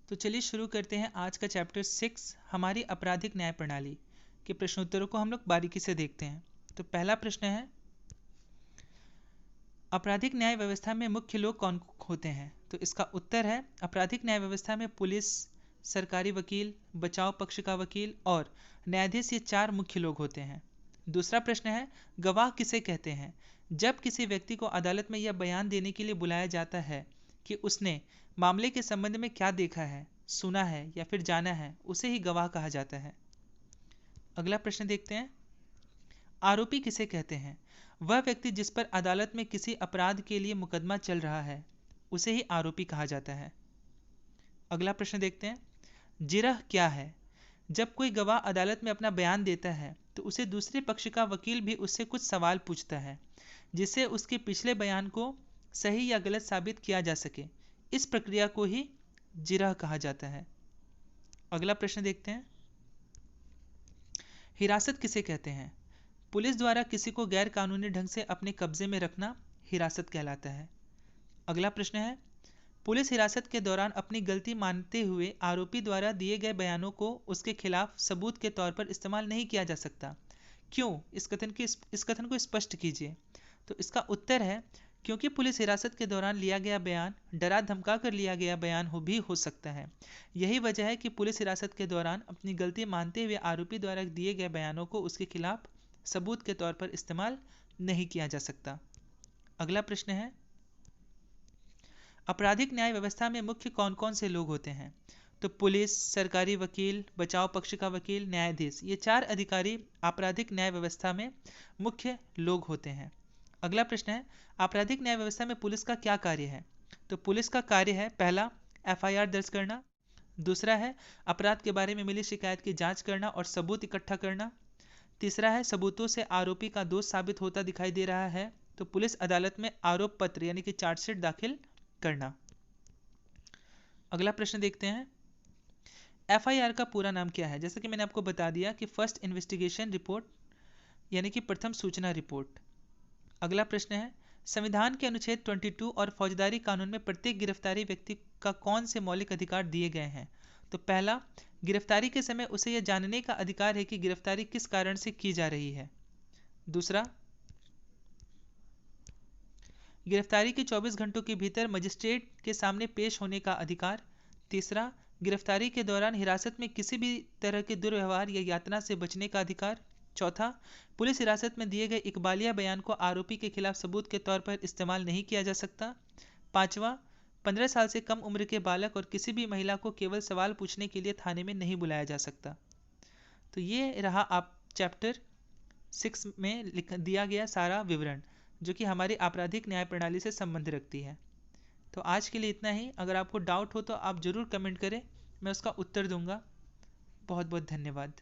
तो चलिए शुरू करते हैं आज का चैप्टर 6 हमारी आपराधिक न्याय प्रणाली के प्रश्नोत्तरों को हम लोग बारीकी से देखते हैं। तो पहला प्रश्न है, आपराधिक न्याय व्यवस्था में मुख्य लोग कौन होते हैं? तो इसका उत्तर है, आपराधिक न्याय व्यवस्था में पुलिस, सरकारी वकील, बचाव पक्ष का वकील और न्यायाधीश ये 4 मुख्य लोग होते हैं। दूसरा प्रश्न है, गवाह किसे कहते हैं? जब किसी व्यक्ति को अदालत में यह बयान देने के लिए बुलाया जाता है कि उसने मामले के संबंध में क्या देखा है, सुना है या फिर जाना है, उसे ही गवाह कहा जाता है। अगला प्रश्न देखते हैं, आरोपी किसे कहते हैं? वह व्यक्ति जिस पर अदालत में किसी अपराध के लिए मुकदमा चल रहा है, उसे ही आरोपी कहा जाता है। अगला प्रश्न देखते हैं, जिरह क्या है? जब कोई गवाह अदालत में अपना बयान देता है तो उसे दूसरे पक्ष का वकील भी उससे कुछ सवाल पूछता है जिससे उसके पिछले बयान को सही या गलत साबित किया जा सके। इस प्रक्रिया को ही जिरह कहा जाता है। अगला प्रश्न देखते हैं, हिरासत किसे कहते हैं? पुलिस द्वारा किसी को गैर कानूनी ढंग से अपने कब्जे में रखना हिरासत कहलाता है। अगला प्रश्न है, पुलिस हिरासत के दौरान अपनी गलती मानते हुए आरोपी द्वारा दिए गए बयानों को उसके खिलाफ सबूत के तौर पर इस्तेमाल नहीं किया जा सकता। क्यों? इस कथन को स्पष्ट कीजिए। तो इसका उत्तर है, क्योंकि पुलिस हिरासत के दौरान लिया गया बयान डरा धमका कर लिया गया बयान हो सकता है। यही वजह है कि पुलिस हिरासत के दौरान अपनी गलती मानते हुए आरोपी द्वारा दिए गए बयानों को उसके खिलाफ सबूत के तौर पर इस्तेमाल नहीं किया जा सकता। अगला प्रश्न है, आपराधिक न्याय व्यवस्था में मुख्य कौन कौन से लोग होते हैं? तो पुलिस, सरकारी वकील, बचाव पक्ष का वकील, न्यायाधीश ये 4 अधिकारी आपराधिक न्याय व्यवस्था में मुख्य लोग होते हैं। अगला प्रश्न है, आपराधिक न्याय व्यवस्था में पुलिस का क्या कार्य है? तो पुलिस का कार्य है, पहला FIR दर्ज करना, दूसरा है अपराध के बारे में मिली शिकायत की जांच करना और सबूत इकट्ठा करना, तीसरा है सबूतों से आरोपी का दोष साबित होता दिखाई दे रहा है तो पुलिस अदालत में आरोप पत्र यानी कि चार्जशीट दाखिल करना। अगला प्रश्न देखते हैं, FIR का पूरा नाम क्या है? जैसे कि मैंने आपको बता दिया कि फर्स्ट इन्वेस्टिगेशन रिपोर्ट यानी कि प्रथम सूचना रिपोर्ट। अगला प्रश्न है, संविधान के अनुच्छेद 22 और फौजदारी कानून में प्रत्येक गिरफ्तारी व्यक्ति का कौन से मौलिक अधिकार दिए गए हैं? तो पहला, गिरफ्तारी के समय उसे यह जानने का अधिकार है कि गिरफ्तारी किस कारण से की जा रही है। दूसरा, गिरफ्तारी के 24 घंटों के भीतर मजिस्ट्रेट के सामने पेश होने का अधिकार। तीसरा, गिरफ्तारी के दौरान हिरासत में किसी भी तरह के दुर्व्यवहार या यातना से बचने का अधिकार। चौथा, पुलिस हिरासत में दिए गए इकबालिया बयान को आरोपी के खिलाफ सबूत के तौर पर इस्तेमाल नहीं किया जा सकता। पांचवा, 15 साल से कम उम्र के बालक और किसी भी महिला को केवल सवाल पूछने के लिए थाने में नहीं बुलाया जा सकता। तो ये रहा आप चैप्टर 6 में दिया गया सारा विवरण जो कि हमारी आपराधिक न्याय प्रणाली से संबंध रखती है। तो आज के लिए इतना ही। अगर आपको डाउट हो तो आप ज़रूर कमेंट करें, मैं उसका उत्तर दूंगा। बहुत बहुत धन्यवाद।